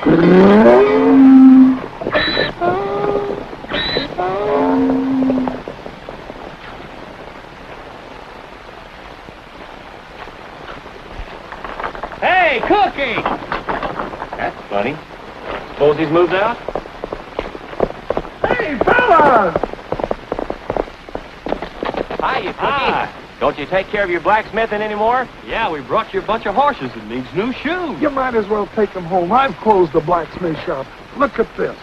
Hey, Cookie! That's funny. Suppose he's moved out? Hey, fellas! Hi, you Cookie. Don't you take care of your blacksmithing anymore? Yeah, we brought you a bunch of horses that needs new shoes. You might as well take them home. I've closed the blacksmith shop. Look at this.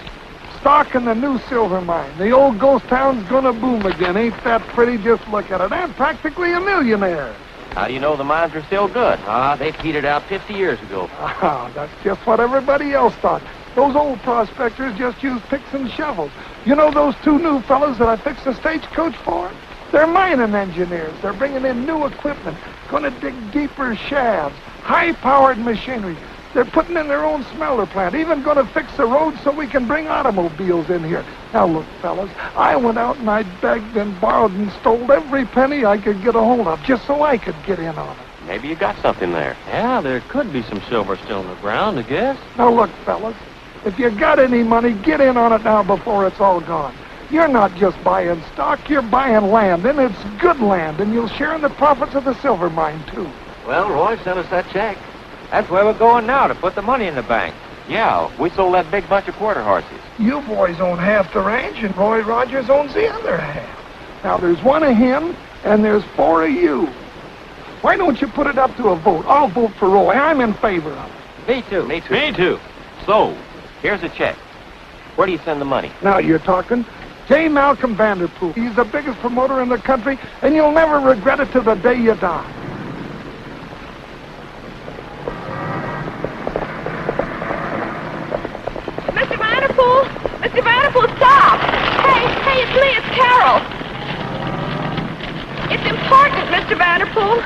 Stock in the new silver mine. The old ghost town's gonna boom again. Ain't that pretty? Just look at it. I'm practically a millionaire. How do you know the mines are still good? They petered out 50 years ago. That's just what everybody else thought. Those old prospectors just used picks and shovels. You know those two new fellas that I fixed the stagecoach for? They're mining engineers. They're bringing in new equipment, gonna dig deeper shafts, high-powered machinery. They're putting in their own smelter plant, even gonna fix the roads so we can bring automobiles in here. Now look, fellas, I went out and I begged and borrowed and stole every penny I could get a hold of just so I could get in on it. Maybe you got something there. Yeah, there could be some silver still in the ground, I guess. Now look, fellas, if you got any money, get in on it now before it's all gone. You're not just buying stock, you're buying land, and it's good land, and you'll share in the profits of the silver mine, too. Well, Roy sent us that check. That's where we're going now, to put the money in the bank. Yeah, we sold that big bunch of quarter horses. You boys own half the ranch, and Roy Rogers owns the other half. Now, there's one of him, and there's four of you. Why don't you put it up to a vote? I'll vote for Roy. I'm in favor of it. Me too. Me too. Me too. So, here's a check. Where do you send the money? Now you're talking. J. Malcolm Vanderpool. He's the biggest promoter in the country, and you'll never regret it till the day you die. Mr. Vanderpool! Mr. Vanderpool, stop! Hey, it's me, it's Carol. It's important, Mr. Vanderpool.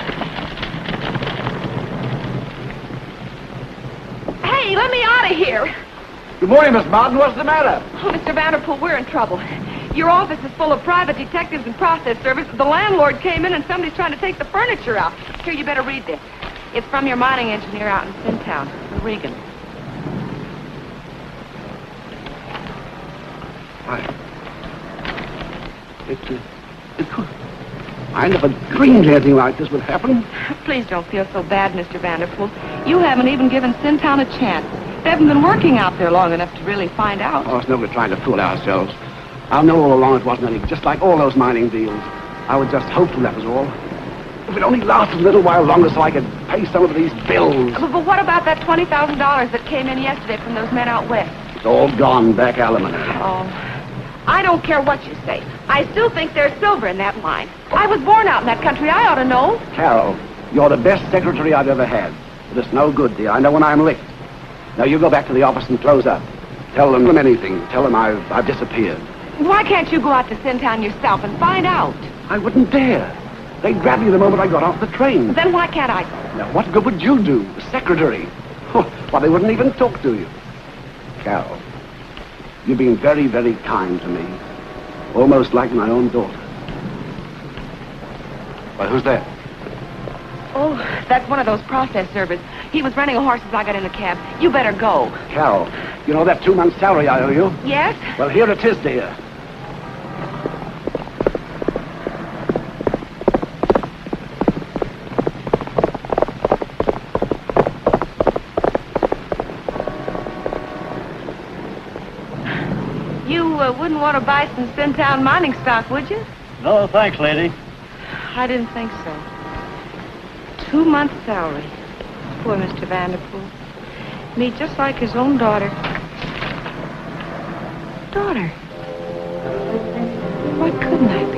Hey, let me out of here. Good morning, Miss Martin. What's the matter? Oh, Mr. Vanderpool, we're in trouble. Your office is full of private detectives and process servers. The landlord came in and somebody's trying to take the furniture out. Here, you better read this. It's from your mining engineer out in Sintown, Regan. I never dreamed anything like this would happen. Please don't feel so bad, Mr. Vanderpool. You haven't even given Sintown a chance. They haven't been working out there long enough to really find out. Oh, it's no good trying to fool ourselves. I know all along it wasn't any, just like all those mining deals. I was just hopeful, that was all. If it only lasted a little while longer so I could pay some of these bills. But what about that $20,000 that came in yesterday from those men out west? It's all gone, back alimony. Oh, I don't care what you say. I still think there's silver in that mine. I was born out in that country. I ought to know. Carol, you're the best secretary I've ever had. But it's no good, dear. I know when I'm licked. Now, you go back to the office and close up. Tell them anything. Tell them I've disappeared. Why can't you go out to Sintown yourself and find out? I wouldn't dare. They'd grab me the moment I got off the train. Then why can't I? Now, what good would you do? The secretary. Why, they wouldn't even talk to you. Carol, you've been very, very kind to me. Almost like my own daughter. Why, who's that? Oh, that's one of those process servers. He was renting a horse as I got in the cab. You better go. Carol, you know that 2 months' salary I owe you? Yes? Well, here it is, dear. You wouldn't want to buy some Sintown mining stock, would you? No, thanks, lady. I didn't think so. 2 months' salary. Poor Mr. Vanderpool. Me just like his own daughter. Daughter? What couldn't I be?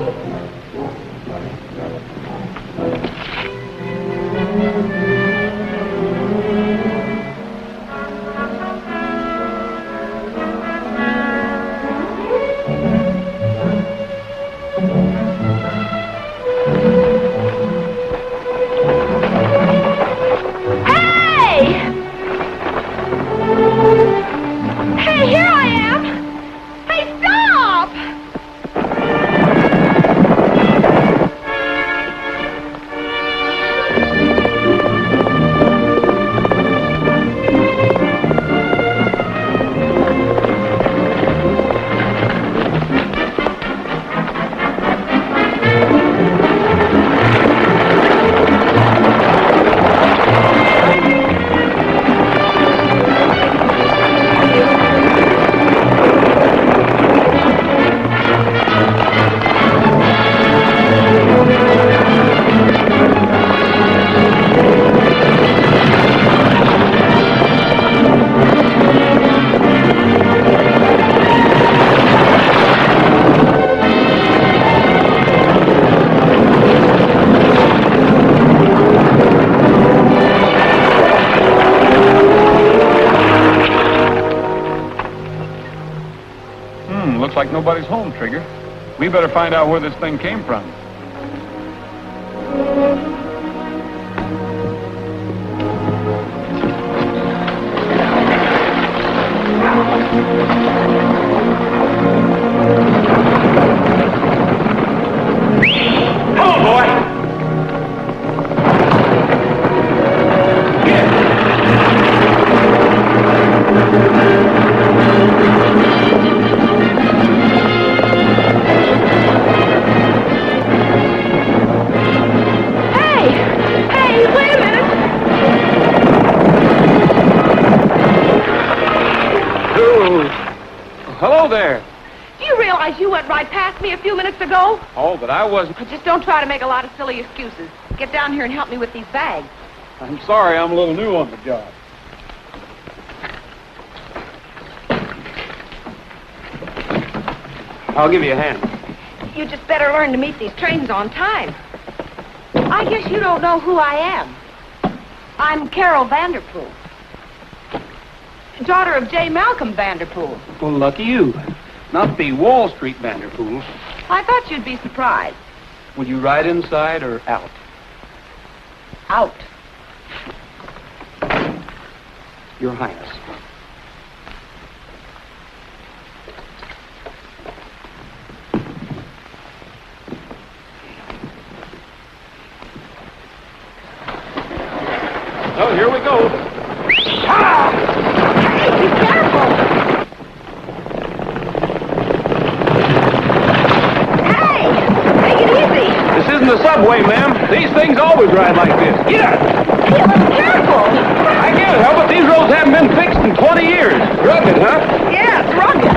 Hey, here I am! Hey, stop! Looks like nobody's home, Trigger. We better find out where this thing came from. You went right past me a few minutes ago. Oh, but I wasn't. Just don't try to make a lot of silly excuses. Get down here and help me with these bags. I'm sorry, I'm a little new on the job. I'll give you a hand. You just better learn to meet these trains on time. I guess you don't know who I am. I'm Carol Vanderpool, daughter of J. Malcolm Vanderpool. Well, lucky you. Not the Wall Street Vanderpool. I thought you'd be surprised. Would you ride inside or out? Out. Your Highness. Oh, here we go. Ah! Hey, be careful! This isn't the subway, ma'am. These things always ride like this. Get up! Hey, a little careful! I can't help it. These roads haven't been fixed in 20 years. Rugged, huh? Yeah, it's rugged.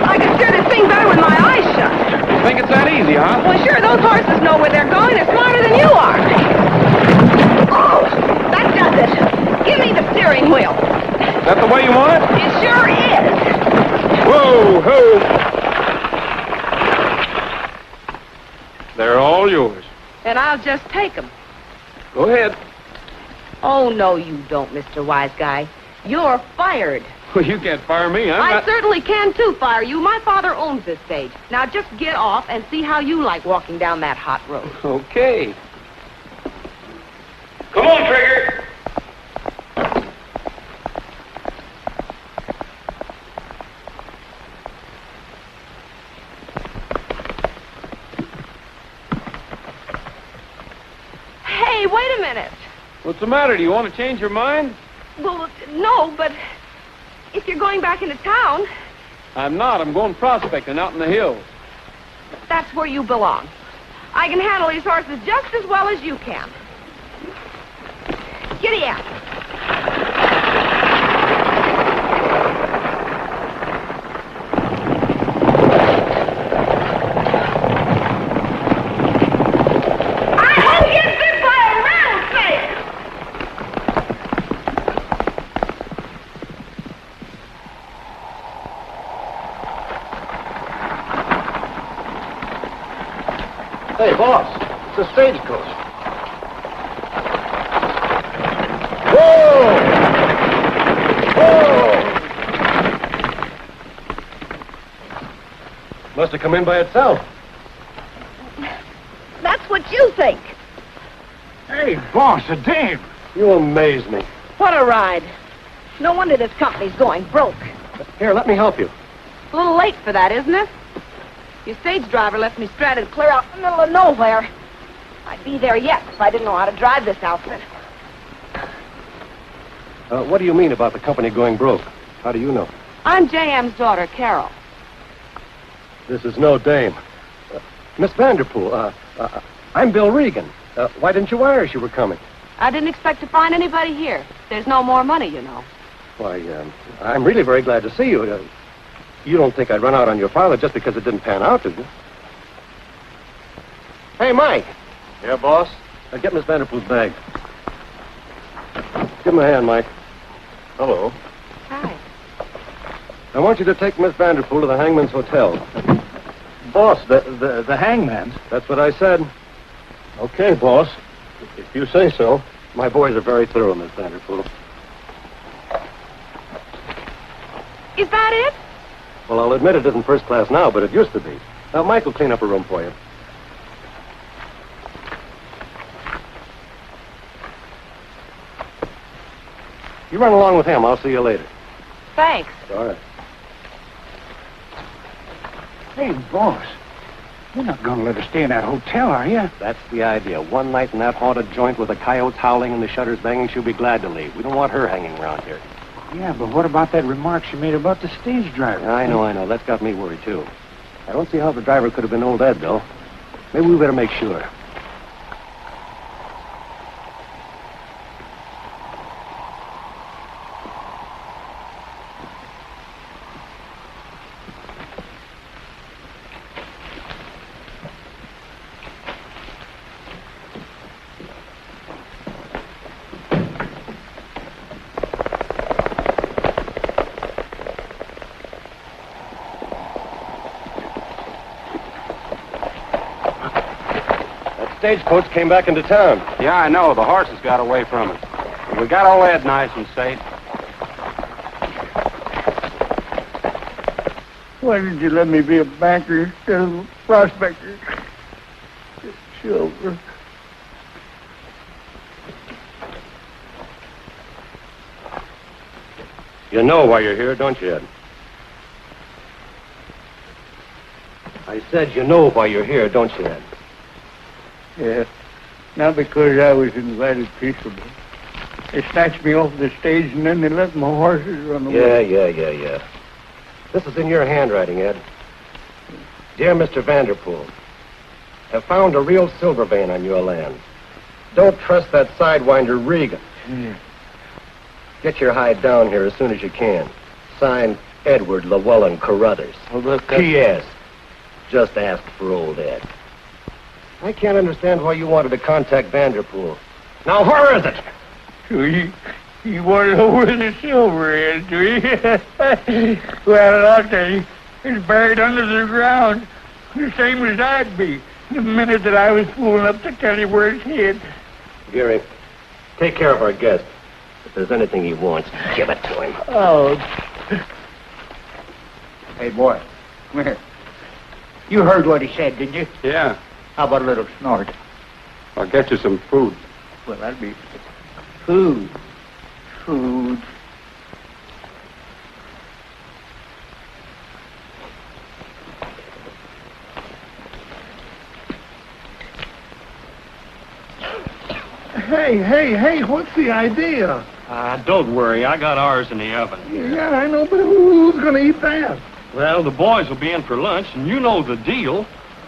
I can steer this thing better with my eyes shut. You think it's that easy, huh? Well, sure, those horses know where they're going. They're smarter than you are. Oh, that does it. Give me the steering wheel. Is that the way you want it? It sure is. Whoa, ho! They're all yours. And I'll just take them. Go ahead. Oh, no, you don't, Mr. Wise Guy. You're fired. Well, you can't fire me. I certainly can, too, fire you. My father owns this stage. Now, just get off and see how you like walking down that hot road. Okay. Come on, Trigger. Hey, wait a minute. What's the matter? Do you want to change your mind? Well, no, but if you're going back into town, I'm not. I'm going prospecting out in the hills. that's where you belong. I can handle these horses just as well as you can. Giddy up. I hope you get bit by a rattlesnake. Hey, boss, it's a stagecoach. Whoa! Whoa! Must have come in by itself. That's what you think. Hey, boss, a dame. You amaze me. What a ride. No wonder this company's going broke. Here, let me help you. A little late for that, isn't it? Your stage driver left me stranded clear out in the middle of nowhere. I'd be there yet if I didn't know how to drive this outfit. What do you mean about the company going broke? How do you know? I'm J.M.'s daughter, Carol. This is no dame. Miss Vanderpool, I'm Bill Regan. Why didn't you wire us you were coming? I didn't expect to find anybody here. There's no more money, you know. Why, I'm really very glad to see you. You don't think I'd run out on your father just because it didn't pan out, do you? Hey, Mike. Yeah, boss? Get Miss Vanderpool's bag. Give him a hand, Mike. Hello. Hi. I want you to take Miss Vanderpool to the Hangman's Hotel. Boss, the hangman's. That's what I said. Okay, boss. If you say so. My boys are very thorough, Miss Vanderpool. Is that it? Well, I'll admit it isn't first class now, but it used to be. Now, Mike will clean up a room for you. You run along with him. I'll see you later. Thanks. All right. Hey, boss. You're not going to let us stay in that hotel, are you? That's the idea. One night in that haunted joint with the coyotes howling and the shutters banging, she'll be glad to leave. We don't want her hanging around here. Yeah, but what about that remark she made about the stage driver? I know. That's got me worried, too. I don't see how the driver could have been old Ed, though. Maybe we better make sure. Stagecoach came back into town. Yeah, I know. The horses got away from us. But we got old Ed nice and safe. Why did you let me be a banker instead of a prospector? Silver. You know why you're here, don't you, Ed? I said you know why you're here, don't you, Ed? Yeah, not because I was invited peaceably. They snatched me off the stage and then they let my horses run away. Yeah. This is in your handwriting, Ed. Dear Mr. Vanderpool, have found a real silver vein on your land. Don't trust that sidewinder Regan. Get your hide down here as soon as you can. Signed, Edward Llewellyn Carruthers. P.S. Just ask for old Ed. I can't understand why you wanted to contact Vanderpool. Now, where is it? So he wanted to know where the silver is, do you? Well, I'll tell you, it's buried under the ground, the same as I'd be, the minute that I was fool enough to tell you where it's hid. Gary, take care of our guest. If there's anything he wants, give it to him. Oh. Hey, boy, come here. You heard what he said, didn't you? Yeah. How about a little snort? I'll get you some food. Well, that'd be food. Hey, what's the idea? Don't worry. I got ours in the oven. Yeah, I know, but who's going to eat that? Well, the boys will be in for lunch, and you know the deal.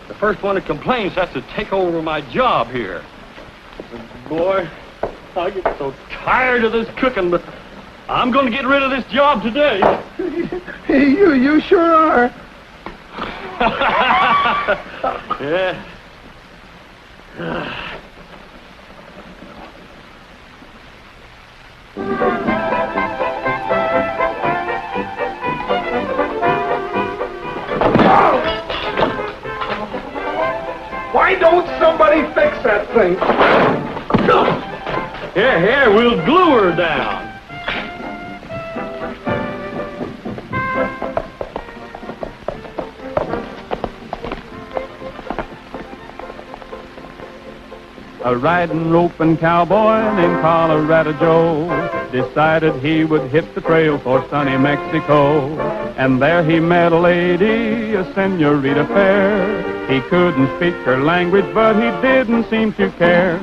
The first one that complains has to take over my job here. Boy, I get so tired of this cooking, but I'm going to get rid of this job today. You sure are. Yeah. Why don't somebody fix that thing? Here, we'll glue her down. A riding, roping cowboy named Colorado Joe decided he would hit the trail for sunny Mexico. And there he met a lady, a senorita fair. He couldn't speak her language, but he didn't seem to care.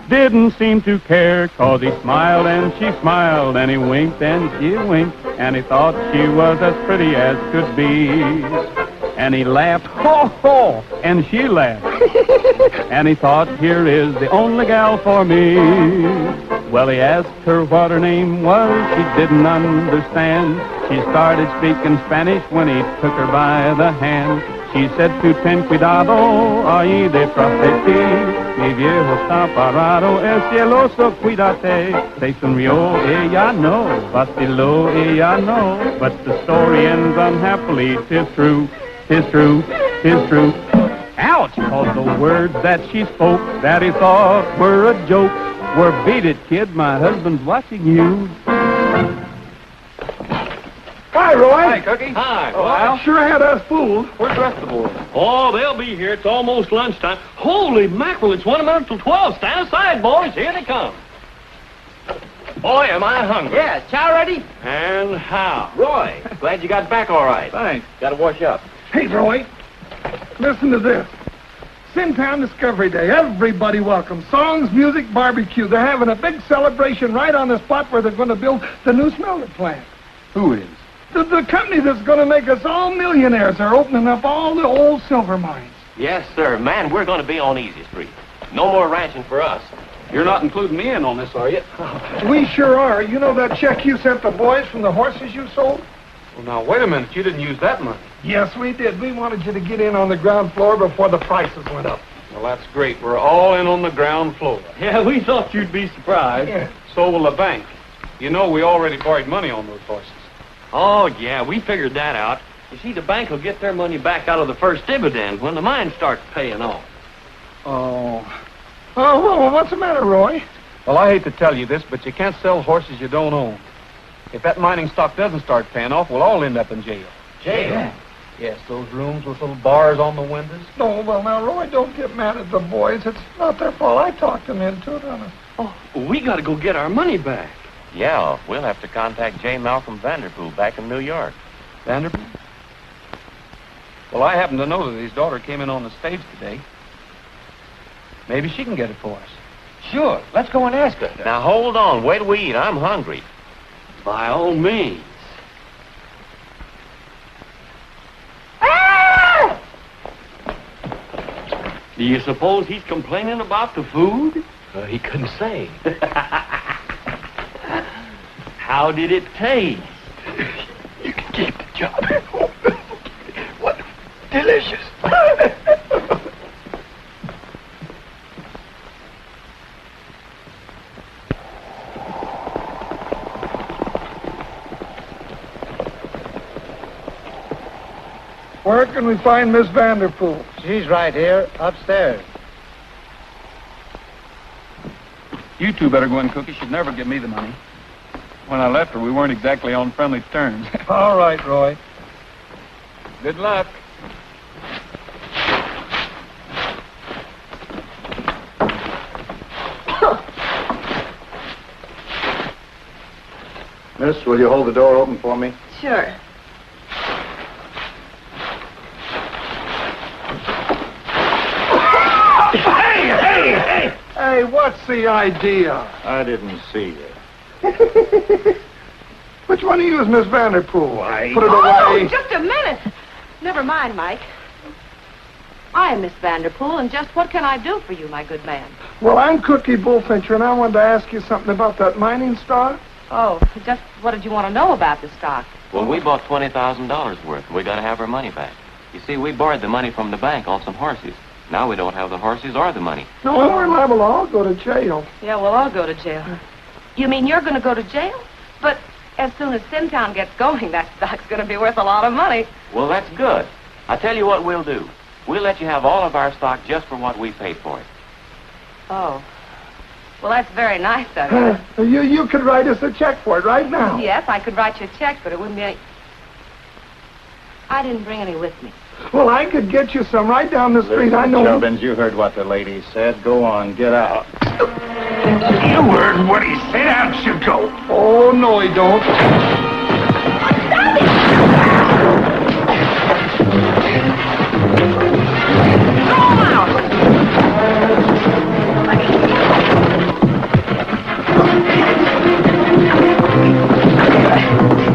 Didn't seem to care, 'cause he smiled and she smiled, and he winked and she winked, and he thought she was as pretty as could be. And he laughed, ho, ho, and she laughed. And he thought, here is the only gal for me. Well, he asked her what her name was. She didn't understand. She started speaking Spanish when he took her by the hand. She said, tu ten cuidado, ahí de frente. Mi viejo está parado, el cieloso, cuídate. They sonrió, ella no, vaciló, ella no. But the story ends unhappily, 'tis true, 'tis true, 'tis true. Ouch! 'Cause the words that she spoke that he thought were a joke were, beat it, kid, my husband's watching you. Hi, Roy. Hi, Cookie. Hi. Oh, I sure had us fooled. Where's the rest of the boys? Oh, they'll be here. It's almost lunchtime. Holy mackerel, it's 1 minute till 12. Stand aside, boys. Here they come. Boy, am I hungry. Yeah, chow ready? And how? Roy, glad you got back all right. Thanks. Gotta wash up. Hey, Roy, listen to this. Sintown Discovery Day. Everybody welcome. Songs, music, barbecue. They're having a big celebration right on the spot where they're going to build the new smelter plant. Who is? The company that's going to make us all millionaires. They're opening up all the old silver mines. Yes, sir. Man, we're gonna be on Easy Street. No more ranching for us. You're not including me in on this, are you? We sure are. You know that check you sent the boys from the horses you sold? Well, now, wait a minute. You didn't use that money. Yes, we did. We wanted you to get in on the ground floor before the prices went up. Well, that's great. We're all in on the ground floor. Yeah, we thought you'd be surprised. Yeah. So will the bank. You know we already borrowed money on those horses. Oh, yeah, we figured that out. You see, the bank will get their money back out of the first dividend when the mine starts paying off. Oh, well, what's the matter, Roy? Well, I hate to tell you this, but you can't sell horses you don't own. If that mining stock doesn't start paying off, we'll all end up in jail. Jail? Yes, those rooms with little bars on the windows. No, well, now, Roy, don't get mad at the boys. It's not their fault. I talked them into it, honest. Oh, we got to go get our money back. Yeah, we'll have to contact J. Malcolm Vanderpool back in New York. Vanderbilt? Well, I happen to know that his daughter came in on the stage today. Maybe she can get it for us. Sure. Let's go and ask her. Now, hold on. Wait till we eat. I'm hungry. By all means. Do you suppose he's complaining about the food? He couldn't say. How did it taste? You can keep the job. What? Delicious. Where can we find Miss Vanderpool? She's right here, upstairs. You two better go in, Cookie. She'd never give me the money. When I left her, we weren't exactly on friendly terms. All right, Roy. Good luck. Miss, will you hold the door open for me? Sure. Hey, what's the idea? I didn't see you. Which one of you is Miss Vanderpool? Why? Put it Oh, away. just a minute. Never mind, Mike. I am Miss Vanderpool, and just what can I do for you, my good man? Well, I'm Cookie Bullfincher, and I wanted to ask you something about that mining stock. Oh, just what did you want to know about the stock? Well, we bought $20,000 worth. We got to have our money back. You see, we borrowed the money from the bank on some horses. Now we don't have the horses or the money. No, we're liable to all go to jail. Yeah, we'll all go to jail. You mean you're going to go to jail? But as soon as Sintown gets going, that stock's going to be worth a lot of money. Well, that's good. I tell you what we'll do. We'll let you have all of our stock just for what we paid for it. Oh. Well, that's very nice of you. You could write us a check for it right now. Yes, I could write you a check, but it wouldn't be any... I didn't bring any with me. Well, I could get you some right down the street. I know. Chubbins, you heard what the lady said. Go on, get out. You heard what he said. Out you go. Oh, no, he don't.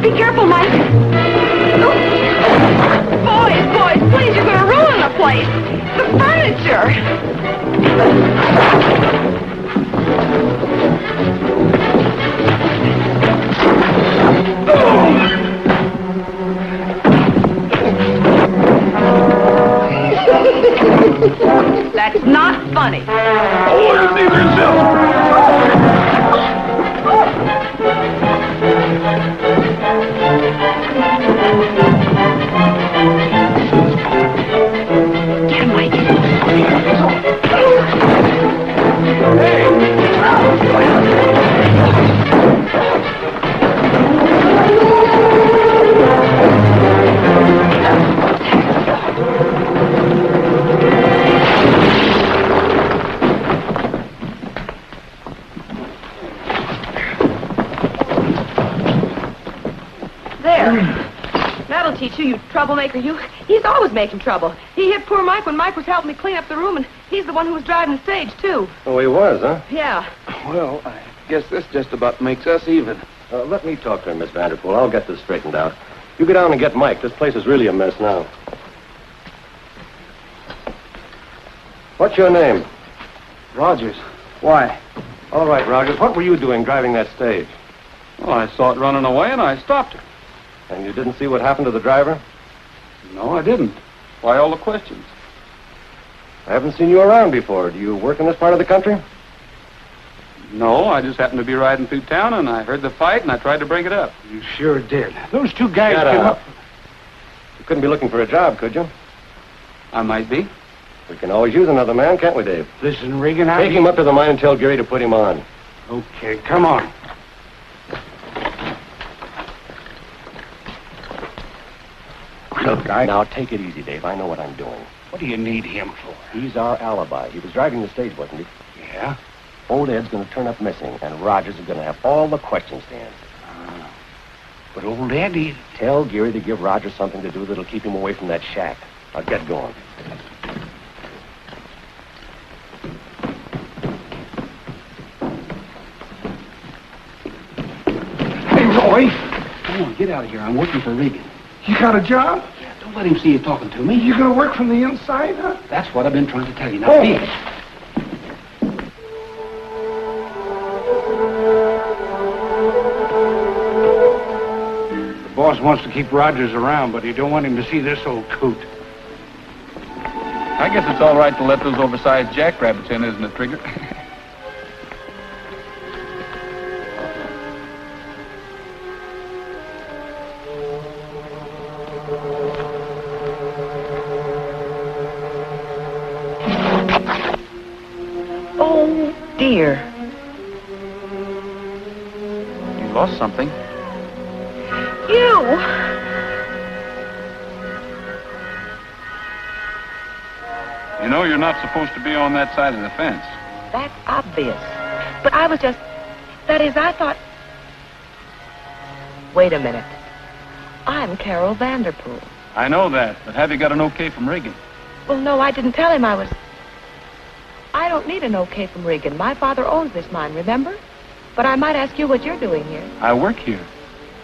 Be careful, Mike. Boys, please, you're going to ruin the place. The furniture. That's not funny. Oh, you see yourself. Get him, Mike. teach you, you troublemaker, you. He's always making trouble. He hit poor Mike when Mike was helping me clean up the room, and he's the one who was driving the stage, too. Oh, he was, huh? Yeah. Well, I guess this just about makes us even. Let me talk to him, Miss Vanderpool. I'll get this straightened out. You go down and get Mike. This place is really a mess now. What's your name? Rogers. Why? All right, Rogers. What were you doing driving that stage? Well, I saw it running away, and I stopped it. And you didn't see what happened to the driver? No, I didn't. Why all the questions? I haven't seen you around before. Do you work in this part of the country? No, I just happened to be riding through town, and I heard the fight, and I tried to break it up. You sure did. Those two guys Shut came up. up. You couldn't be looking for a job, could you? I might be. We can always use another man, can't we, Dave? Listen, Regan, Take him up to the mine and tell Gary to put him on. Okay, come on. Look, now take it easy, Dave. I know what I'm doing. What do you need him for? He's our alibi. He was driving the stage, wasn't he? Yeah? Old Ed's going to turn up missing, and Rogers is going to have all the questions to answer. But old Ed, he... Tell Gary to give Rogers something to do that'll keep him away from that shack. I'll get going. Hey, Roy! Come on, get out of here. I'm working for Regan. You got a job? Yeah, don't let him see you talking to me. You gonna work from the inside, huh? That's what I've been trying to tell you. Now, be it. The boss wants to keep Rogers around, but he don't want him to see this old coot. I guess it's all right to let those oversized jackrabbits in, isn't it, Trigger? Oh, dear. You lost something. You! You know you're not supposed to be on that side of the fence. That's obvious. But I was just... That is, I thought... Wait a minute. I'm Carol Vanderpool. I know that, but have you got an okay from Regan? Well, no, I didn't tell him I was... I don't need an okay from Regan. My father owns this mine, remember? But I might ask you what you're doing here. I work here.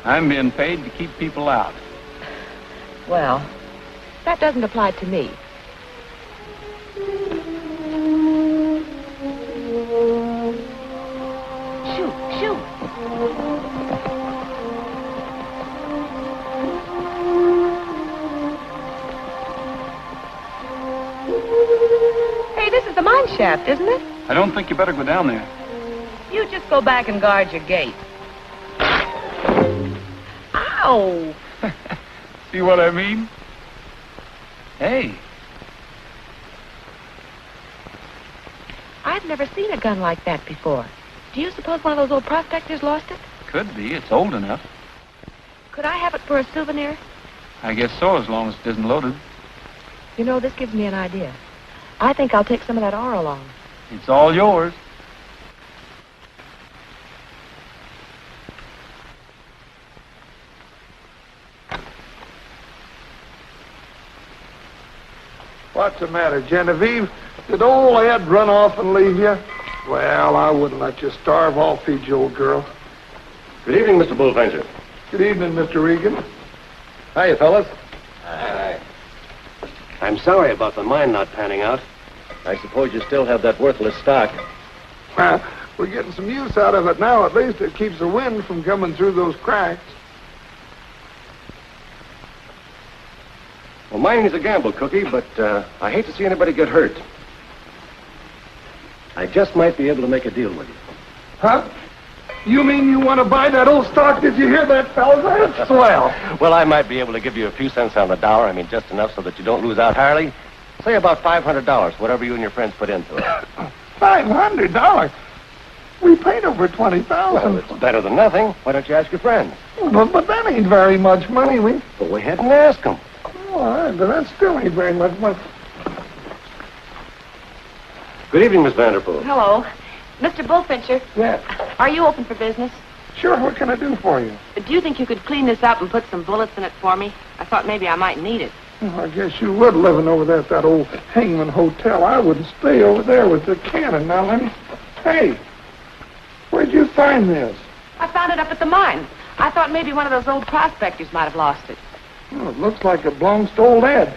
I'm being paid to keep people out. Well, that doesn't apply to me. Shoot. Hey, this is the mine shaft, isn't it? I don't think you better go down there. You just go back and guard your gate. Ow! See what I mean? Hey. I've never seen a gun like that before. Do you suppose one of those old prospectors lost it? Could be. It's old enough. Could I have it for a souvenir? I guess so, as long as it isn't loaded. You know, this gives me an idea. I think I'll take some of that ore along. It's all yours. What's the matter, Genevieve? Did old Ed run off and leave you? Well, I wouldn't let you starve. I'll feed you, old girl. Good evening, Mr. Bullfincher. Good evening, Mr. Regan. Hiya, fellas. Hi. I'm sorry about the mine not panning out. I suppose you still have that worthless stock. Well, we're getting some use out of it now. At least it keeps the wind from coming through those cracks. Well, mining's a gamble, Cookie, but I hate to see anybody get hurt. I just might be able to make a deal with you. Huh? You mean you want to buy that old stock? Did you hear that, fellas? That's swell. Well, I might be able to give you a few cents on the dollar. I mean, just enough so that you don't lose out, Harley. Say about $500, whatever you and your friends put into it. $500? We paid over $20,000. Well, it's better than nothing. Why don't you ask your friends? But that ain't very much money. Go ahead and ask them. All right, but that still ain't very much money. Good evening, Miss Vanderpool. Hello. Mr. Bullfincher, Yeah. are you open for business? Sure, what can I do for you? Do you think you could clean this up and put some bullets in it for me? I thought maybe I might need it. Well, I guess you would living over there at that old Hangman Hotel. I wouldn't stay over there with the cannon. Now, let me... Hey, where'd you find this? I found it up at the mine. I thought maybe one of those old prospectors might have lost it. Well, it looks like it belongs to old Ed.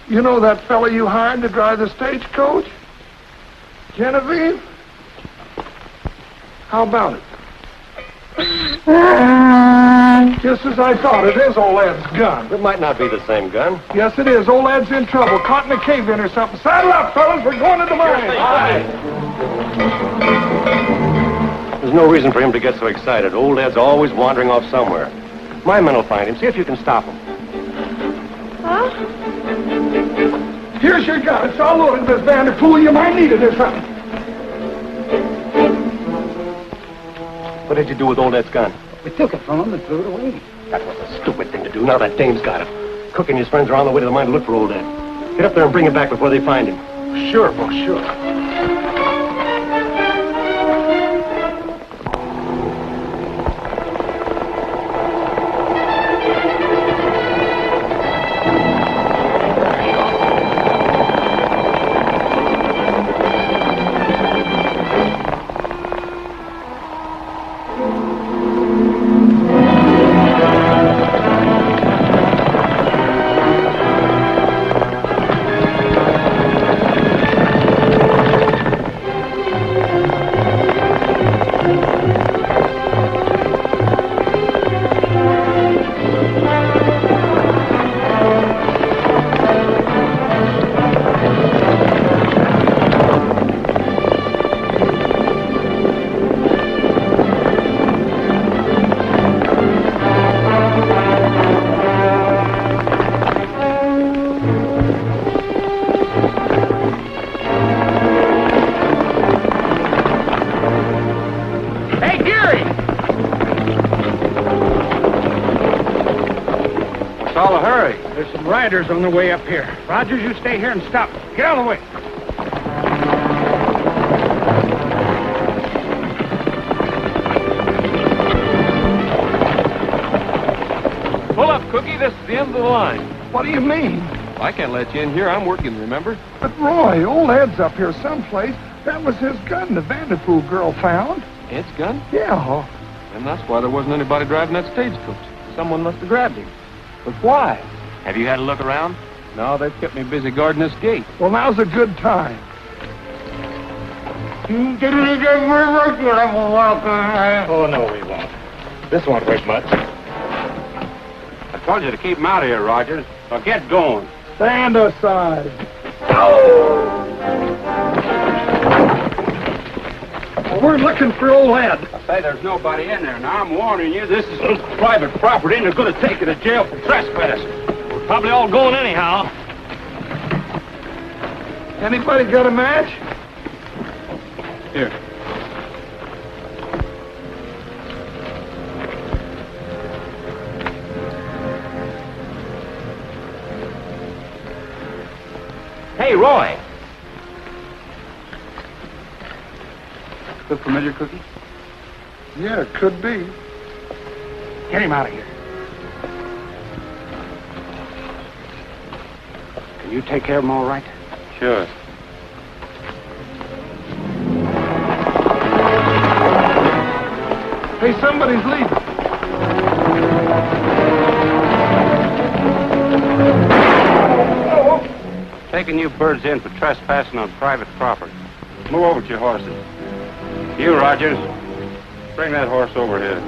You know that fella you hired to drive the stagecoach? Genevieve? How about it? Just as I thought, it is old Ed's gun. It might not be the same gun. Yes, it is. Old Ed's in trouble, caught in a cave-in or something. Saddle up, fellas. We're going to the mine. There's no reason for him to get so excited. Old Ed's always wandering off somewhere. My men will find him. See if you can stop him. Huh? Here's your gun. It's all loaded, Miss Vanderpool. You might need it or something. What did you do with old Ed's gun? We took it from him and threw it away. That was a stupid thing to do. Now that dame's got it. Cook and his friends are on the way to the mine to look for old Ed. Get up there and bring him back before they find him. Sure, boss, sure. Riders on the way up here. Rogers, you stay here and stop. Get out of the way. Pull up, Cookie. This is the end of the line. What do you mean? I can't let you in here. I'm working, remember? But, Roy, old Ed's up here someplace. That was his gun the Vanderpool girl found. Ed's gun? Yeah. And that's why there wasn't anybody driving that stagecoach. Someone must have grabbed him. But why? Have you had a look around? No, they've kept me busy guarding this gate. Well, now's a good time. Oh, no, we won't. This won't hurt much. I told you to keep him out of here, Rogers. Now get going. Stand aside. Well, we're looking for old Ed. I say there's nobody in there. Now, I'm warning you, this is private property, and they're going to take you to jail for trespassing. We're probably all going anyhow. Anybody got a match? Here. Hey, Roy. Look familiar, Cookie? Yeah, it could be. Get him out of here. Can you take care of him all right? Sure. Hey, somebody's leaving. Taking you birds in for trespassing on private property. Move over to your horses. You, Rogers, bring that horse over here.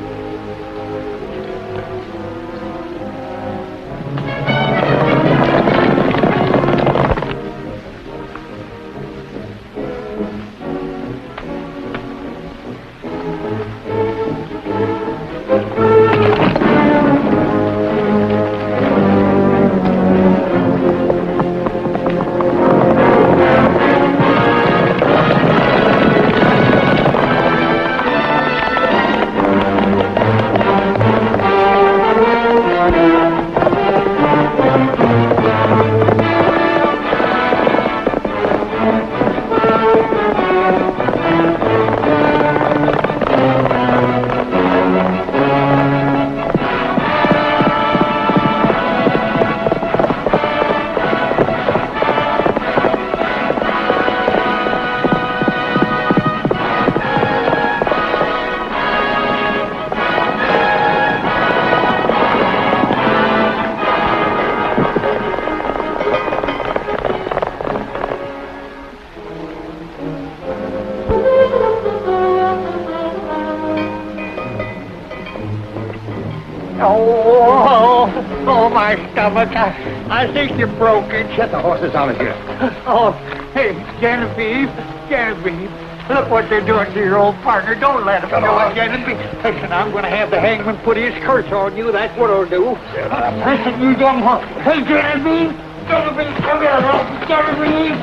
Oh, my stomach. I think you broke it. Get the horses out of here. Oh, hey, Genevieve. Genevieve. Look what they're doing to your old partner. Don't let them do it, Genevieve. Listen, I'm going to have the hangman put his curse on you. That's what I'll do. Listen, you dumb horse. Hey, Genevieve. Genevieve, come here. Genevieve.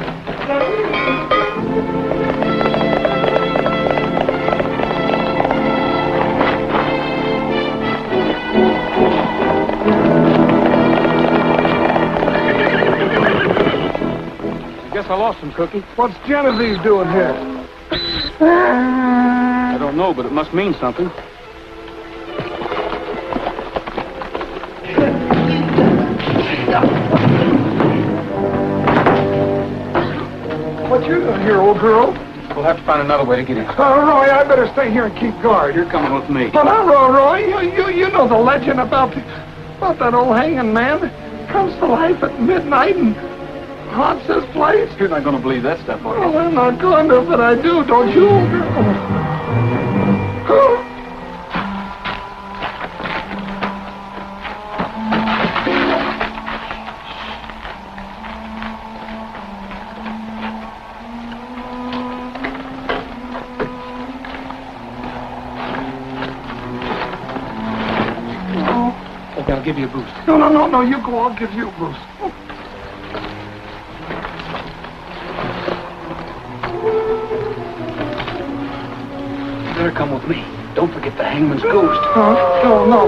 Guess I lost him, Cookie. What's Genevieve doing here? I don't know, but it must mean something. What you doing here, old girl? We'll have to find another way to get in. Roy, I better stay here and keep guard. You're coming with me. But Roy, you know the legend about that old hanging man comes to life at midnight and haunts this place. You're not going to believe that stuff, are you? Well, I'm not going to, but I do, don't you, old girl? Okay, I'll give you a boost. No, you go, I'll give you a boost. You better come with me. Don't forget the hangman's ghost. No.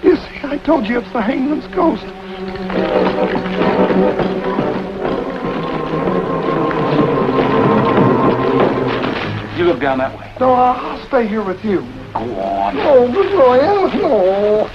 You see, I told you it's the hangman's ghost. You look down that way. No, I'll stay here with you. Go on. Oh, Roy, no.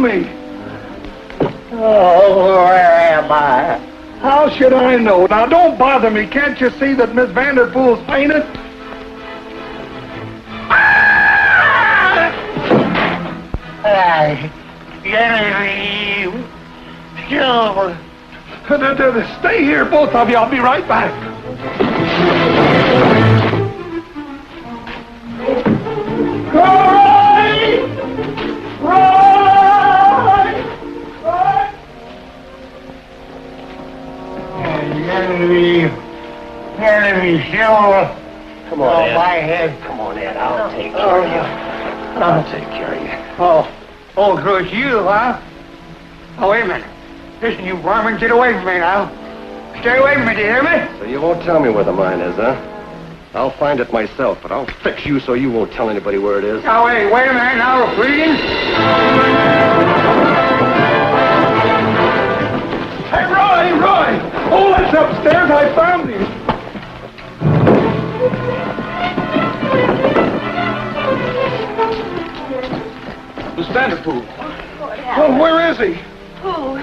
me? Oh, where am I? How should I know? Now, don't bother me. Can't you see that Miss Vanderpool's fainted? I can't leave. Silver. Stay here, both of you. I'll be right back. Roy! Roy! Roy! Can't leave. Silver. Come on, Ed. My head. Come on, Ed. I'll take care of you. I'll take care of you. Oh, so it's you, huh? Oh, wait a minute. Listen, you varmint, get away from me now. Stay away from me, do you hear me? So you won't tell me where the mine is, huh? I'll find it myself, but I'll fix you so you won't tell anybody where it is. Now, wait a minute, now we're freezing. Hey, Roy! Oh, that's upstairs. I found him. Miss Vanderpool. Well, where is he? Who?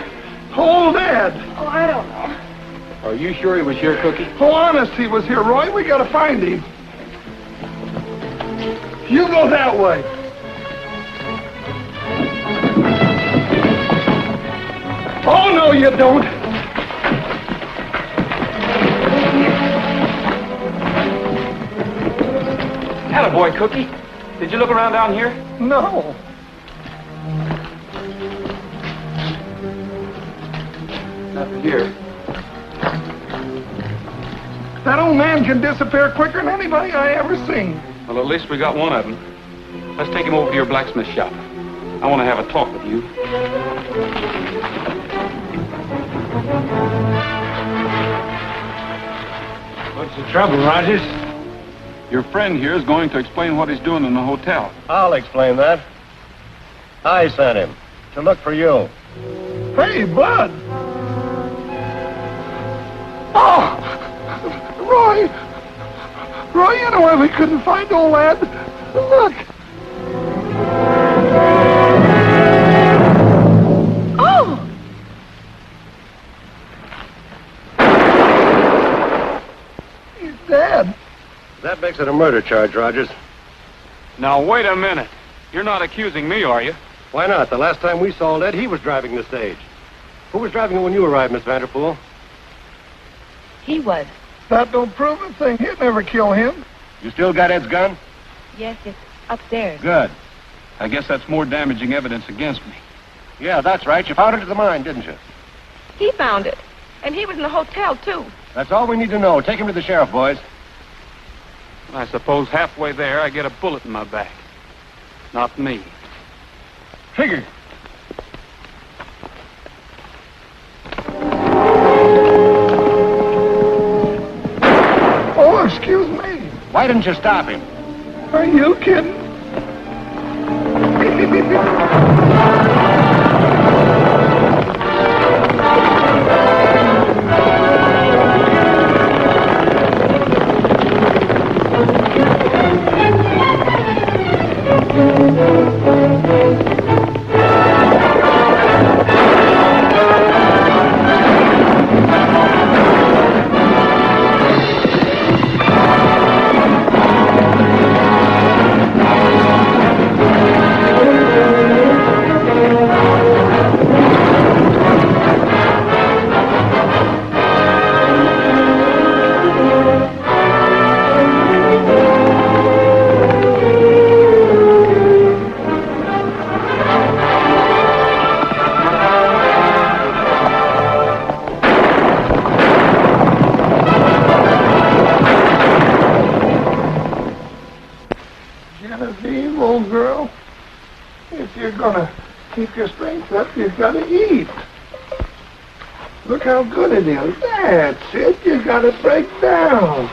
Old Ed. Oh, I don't know. Are you sure he was here, Cookie? Oh, honest, he was here, Roy. We gotta find him. You go that way. Oh, no, you don't. Attaboy, Cookie. Did you look around down here? No. Nothing here. That old man can disappear quicker than anybody I ever seen. Well, at least we got one of them. Let's take him over to your blacksmith shop. I want to have a talk with you. What's the trouble, Rogers? Your friend here is going to explain what he's doing in the hotel. I'll explain that. I sent him to look for you. Hey, Bud. Oh! Roy! Roy, you know why we couldn't find old Ed? Look! Oh! He's dead. That makes it a murder charge, Rogers. Now, wait a minute. You're not accusing me, are you? Why not? The last time we saw Ed, he was driving the stage. Who was driving it when you arrived, Miss Vanderpool? He was. That don't prove a thing. He'd never kill him. You still got Ed's gun? Yes, it's upstairs. Good. I guess that's more damaging evidence against me. Yeah, that's right. You found it at the mine, didn't you? He found it. And he was in the hotel, too. That's all we need to know. Take him to the sheriff, boys. I suppose halfway there I get a bullet in my back. Not me. Trigger. Oh, excuse me. Why didn't you stop him? Are you kidding? Genevieve, old girl, if you're gonna keep your strength up, you've got to eat. Look how good it is. That's it. You got to break down.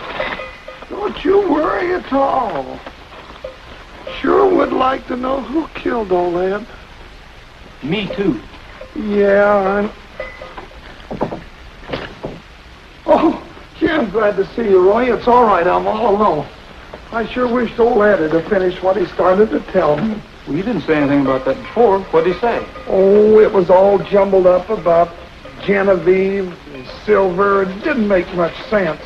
Don't you worry at all. Sure would like to know who killed old Ed. Me, too. Yeah, Oh, gee, I'm glad to see you, Roy. It's all right. I'm all alone. I sure wished old Ed had finished what he started to tell me. Well, you didn't say anything about that before. What'd he say? Oh, it was all jumbled up about Genevieve and silver. It didn't make much sense.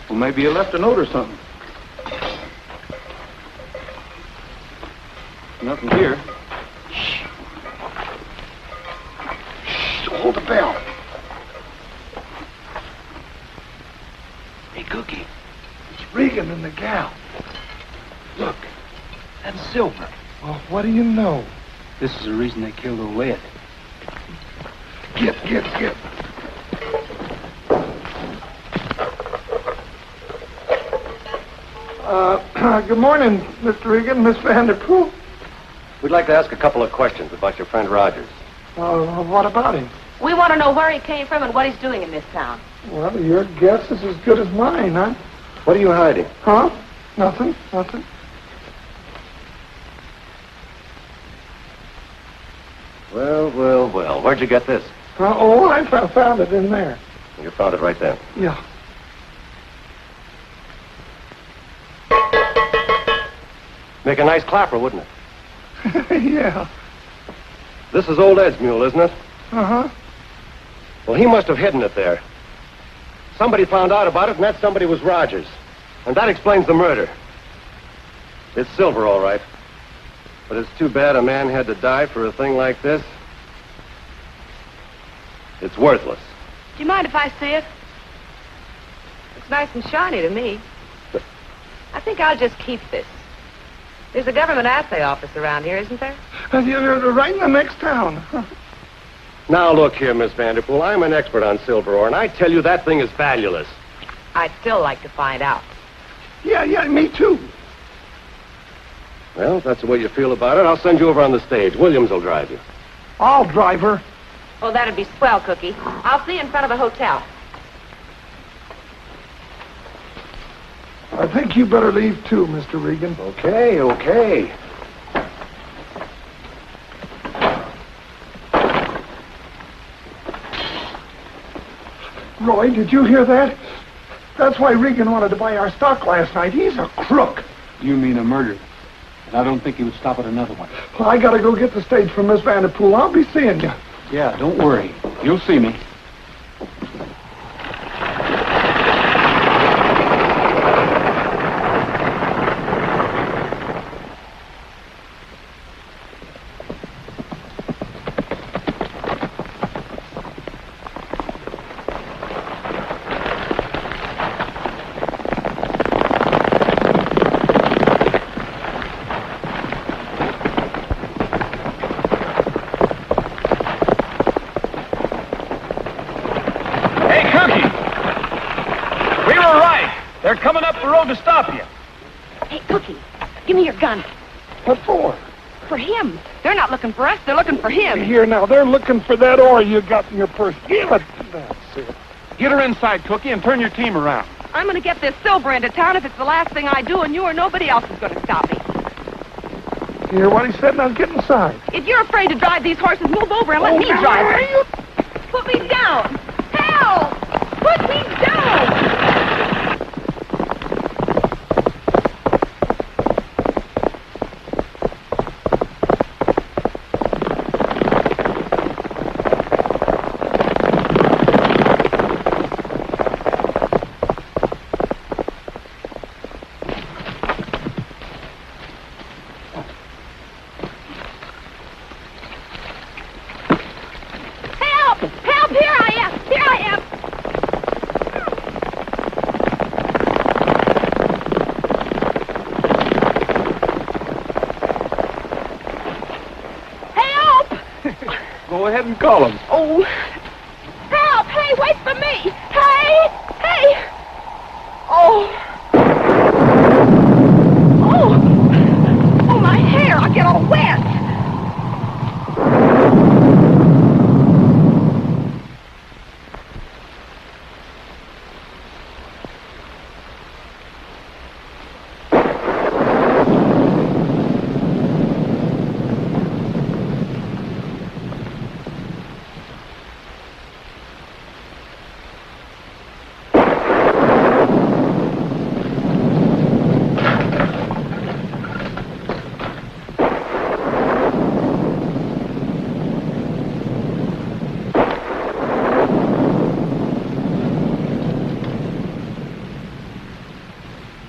Well, maybe you left a note or something. Nothing here. Shh, hold the bell. Hey, Cookie. It's Regan and the gal. Look, that's silver. Well, what do you know? This is the reason they killed old Ed. Get. Good morning, Mr. Regan, Miss Vanderpool. We'd like to ask a couple of questions about your friend Rogers. What about him? We want to know where he came from and what he's doing in this town. Well, your guess is as good as mine, huh? What are you hiding? Huh? Nothing. Well. Where'd you get this? I found it in there. You found it right there. Yeah. Make a nice clapper, wouldn't it? Yeah. This is old Ed's mule, isn't it? Uh-huh. Well, he must have hidden it there. Somebody found out about it, and that somebody was Rogers. And that explains the murder. It's silver, all right. But it's too bad a man had to die for a thing like this. It's worthless. Do you mind if I see it? Looks nice and shiny to me. I think I'll just keep this. There's a government assay office around here, isn't there? You're right in the next town. Now, look here, Miss Vanderpool. I'm an expert on silver ore, and I tell you that thing is valueless. I'd still like to find out. Yeah, me too. Well, if that's the way you feel about it, I'll send you over on the stage. Williams will drive you. I'll drive her. Oh, that'd be swell, Cookie. I'll see you in front of the hotel. I think you better leave too, Mr. Regan. Okay. Roy, did you hear that? That's why Regan wanted to buy our stock last night. He's a crook. You mean a murderer. And I don't think he would stop at another one. Well, I gotta go get the stage from Miss Vanderpool. I'll be seeing you. Yeah, don't worry. You'll see me. They're coming up the road to stop you. Hey, Cookie, give me your gun. What for? For him. They're not looking for us. They're looking for him. Here now, they're looking for that ore you got in your purse. Give it. That's it. Get her inside, Cookie, and turn your team around. I'm going to get this silver into town if it's the last thing I do, and you or nobody else is going to stop me. You hear what he said? Now get inside. If you're afraid to drive these horses, move over and let me now, drive where them. are you? Put me down. Help! Put me down! Go ahead and call him. Oh, help! Hey, wait for me! Hey! Oh! Oh, my hair! I'll get all wet!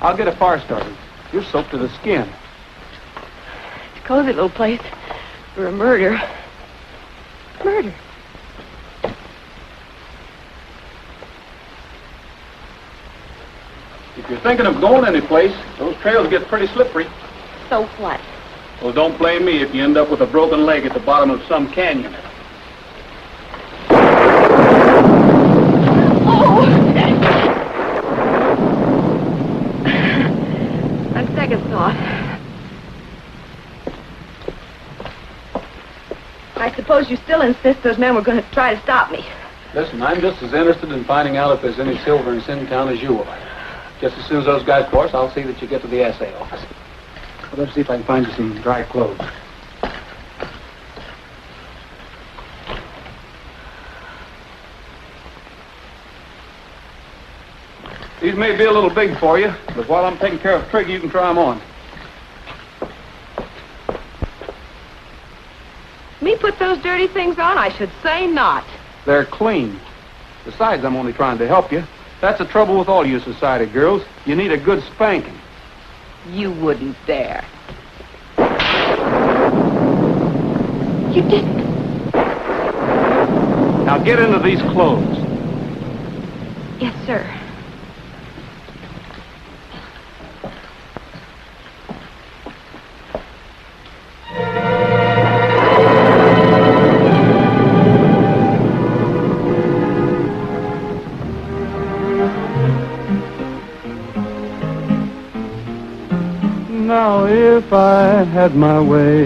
I'll get a fire started. You're soaked to the skin. It's a cozy little place for a murder. Murder. If you're thinking of going anyplace, those trails get pretty slippery. So what? Well, don't blame me if you end up with a broken leg at the bottom of some canyon. On second thought, I suppose you still insist those men were going to try to stop me. Listen, I'm just as interested in finding out if there's any silver in Sin Town as you are. Just as soon as those guys course, I'll see that you get to the assay office. Well, let's see if I can find you some dry clothes. These may be a little big for you, but while I'm taking care of Trigger, you can try them on. Me put those dirty things on? I should say not. They're clean. Besides, I'm only trying to help you. That's the trouble with all you society girls. You need a good spanking. You wouldn't dare. You didn't. Now get into these clothes. Yes, sir. Now if I had my way,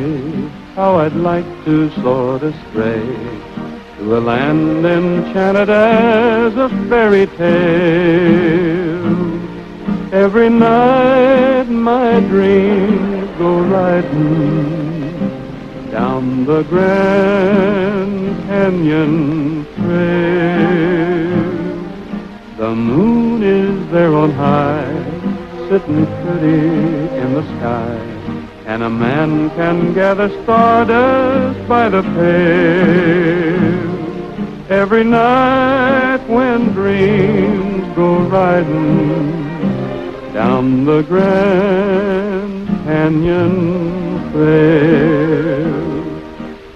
how I'd like to sort of stray to a land enchanted as a fairy tale. Every night my dreams go riding down the Grand Canyon Trail. The moon is there on high, sitting pretty in the sky, and a man can gather stardust by the pail. Every night when dreams go riding down the Grand Canyon Trail,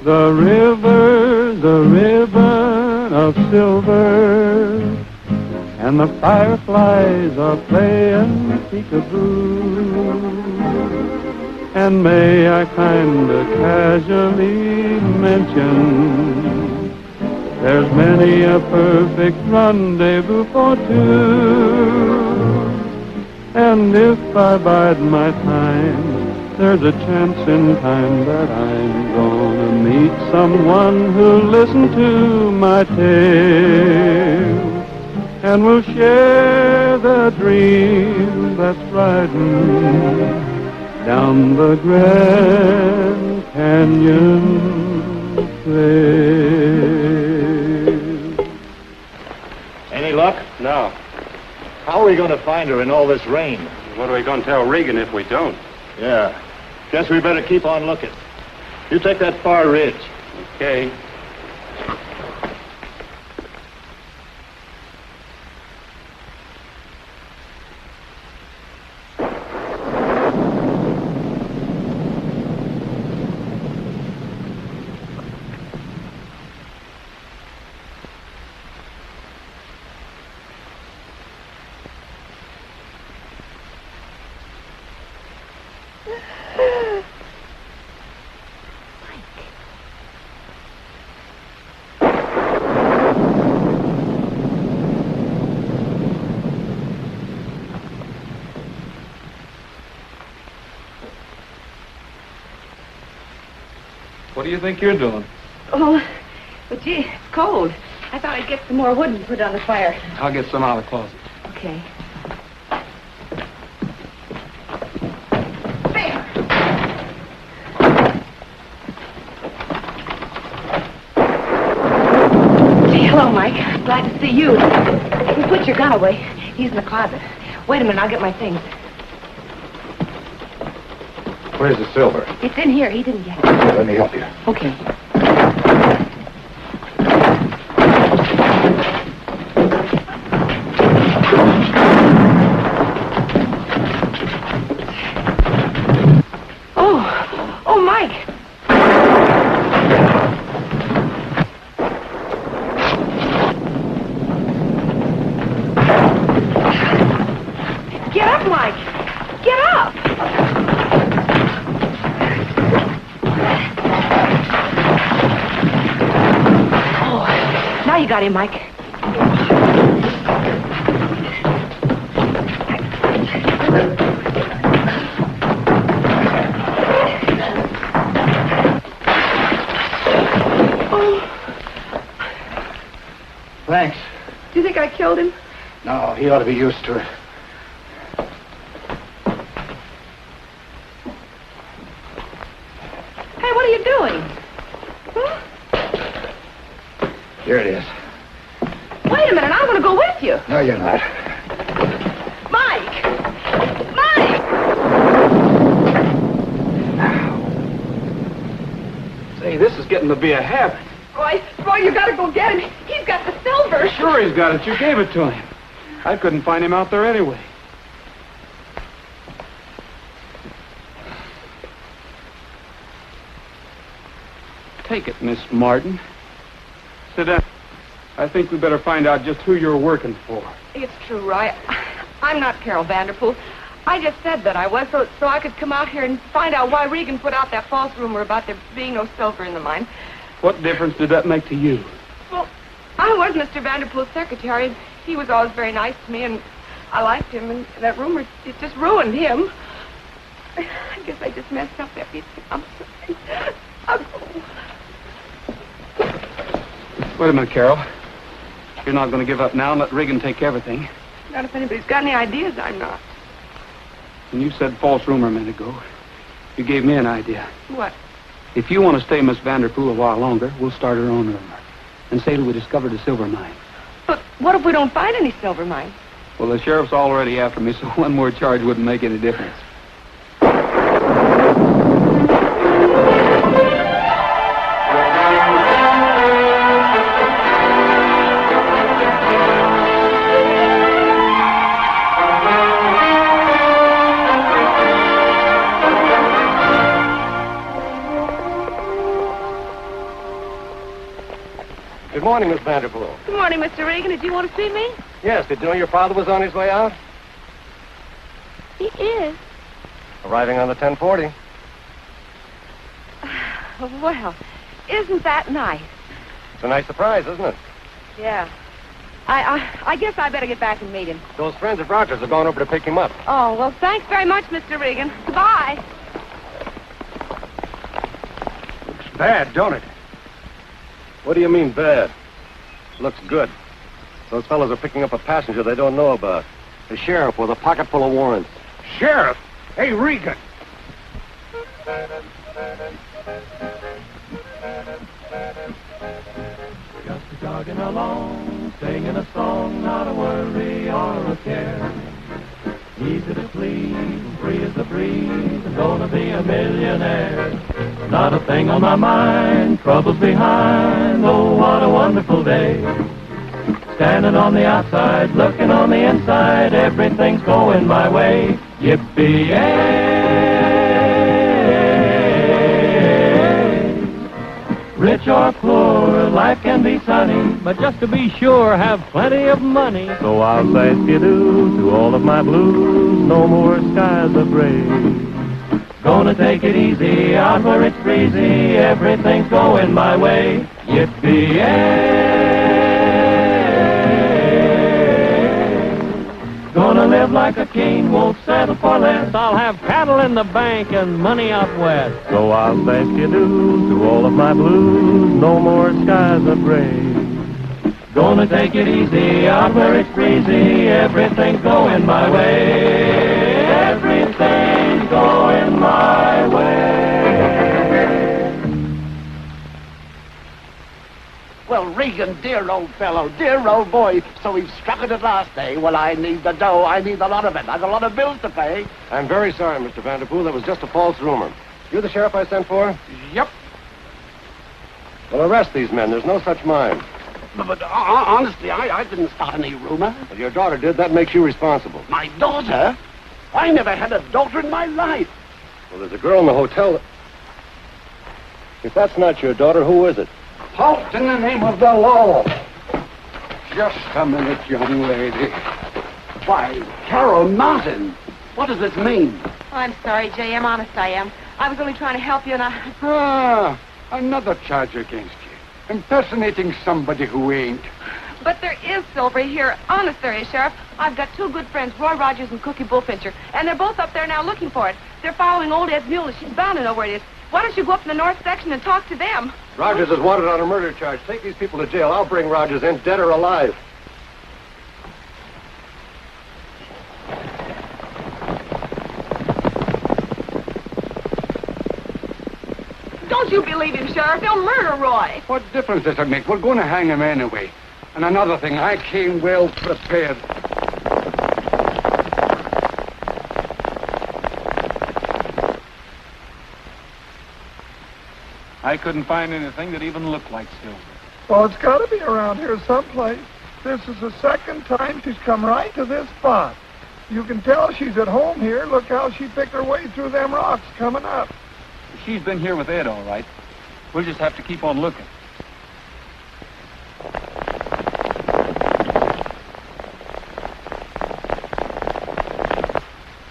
the river's a ribbon of silver, and the fireflies are playing peekaboo. And may I kinda casually mention, there's many a perfect rendezvous for two. And if I bide my time, there's a chance in time that I'm gonna meet someone who'll listen to my tale, and we'll share the dream that's riding down the Grand Canyon Trail. Any luck? No. How are we going to find her in all this rain? What are we going to tell Regan if we don't? Yeah. Guess we better keep on looking. You take that far ridge. Okay. What do you think you're doing? Oh, but gee, it's cold. I thought I'd get some more wood and put it on the fire. I'll get some out of the closet. Okay. Gee, hello, Mike. Glad to see you. You put your gun away. He's in the closet. Wait a minute, I'll get my things. Where's the silver? It's in here. He didn't get it. Let me help you. Okay. Now you got him, Mike. Thanks. Do you think I killed him? No, he ought to be used to it. Hey, what are you doing? Huh? Here it is. Wait a minute, I'm going to go with you. No, you're not. Mike! Mike! Say, this is getting to be a habit. Roy, you got to go get him. He's got the silver. Sure he's got it. You gave it to him. I couldn't find him out there anyway. Take it, Miss Martin. Sit down. I think we better find out just who you're working for. It's true, Roy. I'm not Carol Vanderpool. I just said that I was so I could come out here and find out why Regan put out that false rumor about there being no silver in the mine. What difference did that make to you? Well, I was Mr. Vanderpool's secretary. He was always very nice to me, and I liked him, and that rumor, it just ruined him. I guess I just messed up everything. I'm sorry. Wait a minute, Carol. You're not going to give up now and let Regan take everything. Not if anybody's got any ideas, I'm not. When you said false rumor a minute ago, you gave me an idea. What? If you want to stay Miss Vanderpool a while longer, we'll start our own rumor and say that we discovered a silver mine. But what if we don't find any silver mine? Well, the sheriff's already after me, so one more charge wouldn't make any difference. Good morning, Miss Vanderpool. Good morning, Mr. Regan. Did you want to see me? Yes, did you know your father was on his way out? He is. Arriving on the 10:40. Well, isn't that nice? It's a nice surprise, isn't it? Yeah. I guess I better get back and meet him. Those friends of Rogers are going over to pick him up. Oh, well, thanks very much, Mr. Regan. Goodbye. Looks bad, don't it? What do you mean, bad? Looks good. Those fellows are picking up a passenger they don't know about. The sheriff with a pocket full of warrants. Sheriff? Hey, Regan. Just jogging along, singing a song, not a worry or a care. Easy to please, free as the breeze, I'm gonna be a millionaire. Not a thing on my mind, troubles behind, oh, what a wonderful day. Standing on the outside, looking on the inside, everything's going my way. Yippee-yay! Rich or poor, life can be sunny, but just to be sure, have plenty of money. So I'll say skidoo to all of my blues, no more skies of gray. Gonna take it easy, out where it's breezy, everything's going my way. Yippee-yay! Gonna live like a king, won't settle for less. I'll have cattle in the bank and money out west. So I'll say skidoo to all of my blues, no more skies of gray. Gonna take it easy, out where it's breezy, everything's going my way. Everything's going my way. Well, Regan, dear old fellow, dear old boy. So we've struck it at last, eh? Well, I need the dough. I need a lot of it. I've a lot of bills to pay. I'm very sorry, Mr. Vanderpool. That was just a false rumor. You the sheriff I sent for? Yep. Well, arrest these men. There's no such mine. But honestly, I didn't start any rumor. Well, your daughter did. That makes you responsible. My daughter? I never had a daughter in my life. Well, there's a girl in the hotel that... If that's not your daughter, who is it? Halt in the name of the law. Just a minute, young lady. Why, Carol Martin. What does this mean? Oh, I'm sorry, J.M. Honest I am. I was only trying to help you, and I... Ah, another charge against you. impersonating somebody who ain't. But there is silver here. Honest there is, Sheriff. I've got two good friends, Roy Rogers and Cookie Bullfincher, and they're both up there now looking for it. They're following old Ed's mule. She's bound to know where it is. Why don't you go up in the north section and talk to them? Rogers is wanted on a murder charge. Take these people to jail. I'll bring Rogers in, dead or alive. Don't you believe him, Sheriff. They'll murder Roy. What difference does it make? We're going to hang him anyway. And another thing, I came well prepared. I couldn't find anything that even looked like silver. Well, it's got to be around here someplace. This is the second time she's come right to this spot. You can tell she's at home here. Look how she picked her way through them rocks coming up. She's been here with Ed, all right. We'll just have to keep on looking.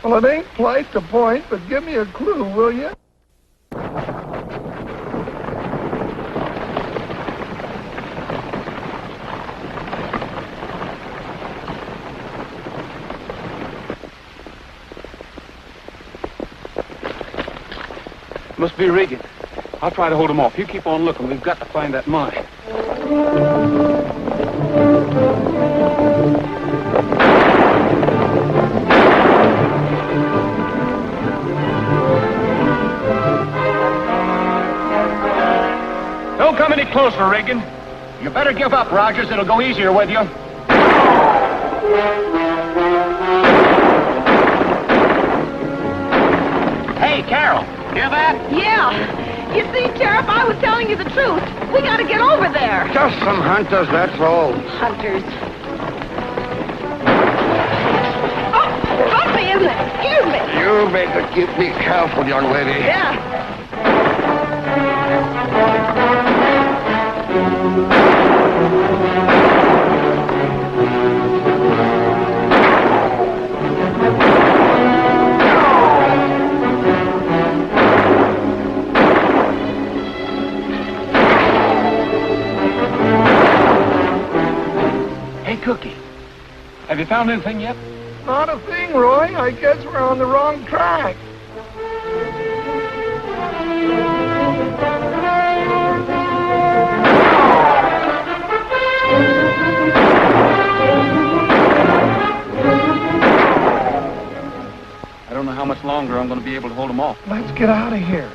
Well, it ain't quite the point, but give me a clue, will you? Must be Regan. I'll try to hold him off. You keep on looking. We've got to find that mine. Don't come any closer, Regan. You better give up, Rogers. It'll go easier with you. Hey, Carol. Hear that? Yeah. You see, Sheriff, I was telling you the truth. We got to get over there. Just some hunters, that's all. Hunters. Oh, bumpy, isn't it? Excuse me. You better keep me careful, young lady. Yeah. Cookie, have you found anything yet? Not a thing, Roy. I guess we're on the wrong track. I don't know how much longer I'm going to be able to hold them off. Let's get out of here.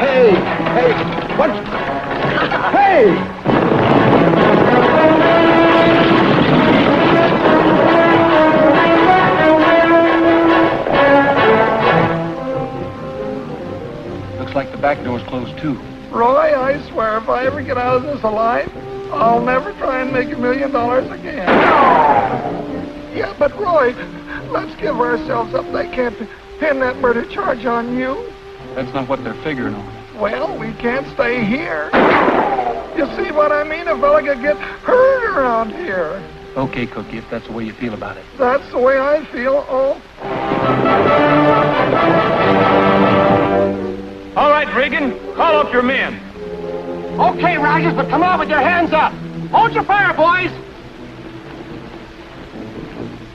Hey! What? Hey! Looks like the back door's closed, too. Roy, I swear, if I ever get out of this alive, I'll never try and make $1 million again. Yeah, but Roy, let's give ourselves up. They can't pin that murder charge on you. That's not what they're figuring on. Well, we can't stay here. You see what I mean? A fella could get hurt around here. Okay, Cookie, if that's the way you feel about it. That's the way I feel. Oh. All right, Regan, call up your men. Okay, Rogers, but come on with your hands up. Hold your fire, boys.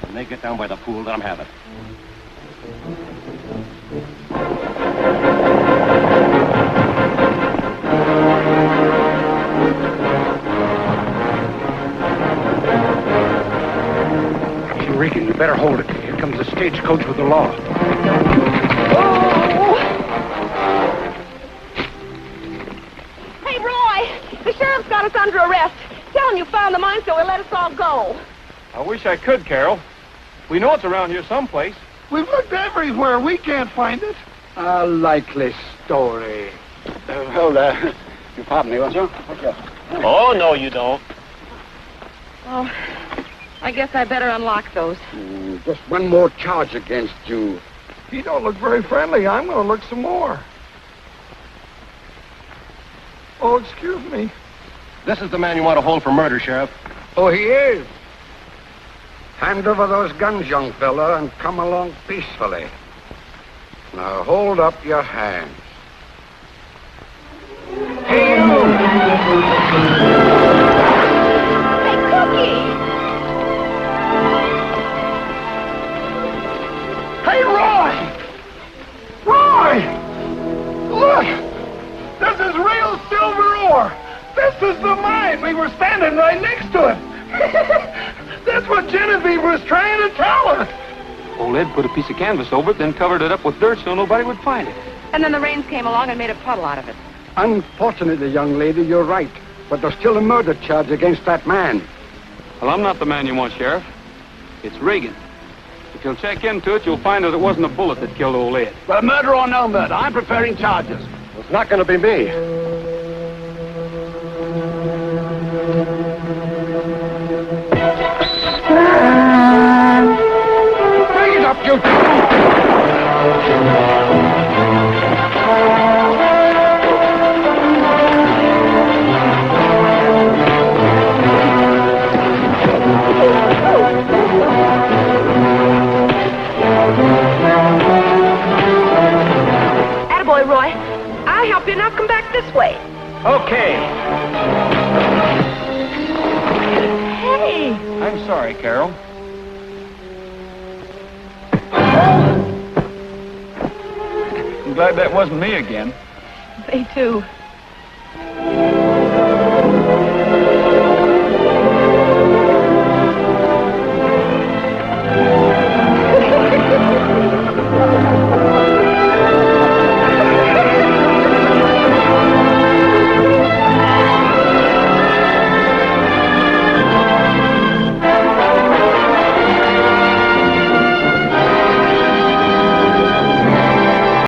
When they get down by the pool, let them have it. Regan, you better hold it. Here comes the stagecoach with the law. Oh! Hey, Roy, the sheriff's got us under arrest. Tell him you found the mine so he'll let us all go. I wish I could, Carol. We know it's around here someplace. We've looked everywhere. We can't find it. A likely story. You pardon me, won't you? Okay. Oh, no, you don't. Oh, I guess I better unlock those. Just one more charge against you. He don't look very friendly. I'm going to look some more. Oh, excuse me. This is the man you want to hold for murder, Sheriff. Oh, he is? Hand over those guns, young fella, and come along peacefully. Now hold up your hands. Hey, you! Hey, Cookie! Hey, Roy! Roy! Look! This is real silver ore! This is the mine! We were standing right next to it! That's what Genevieve was trying to tell us! Old Ed put a piece of canvas over it, then covered it up with dirt so nobody would find it. And then the rains came along and made a puddle out of it. Unfortunately, young lady, you're right. But there's still a murder charge against that man. Well, I'm not the man you want, Sheriff. It's Regan. If you'll check into it, you'll find that it wasn't a bullet that killed old Ed. Well, murder or no murder, I'm preparing charges. It's not going to be me. Bring it up, you two! Attaboy, Roy. I'll help you. Now come back this way. Okay. Hey! I'm sorry, Carol. I'm glad that wasn't me again. Me too.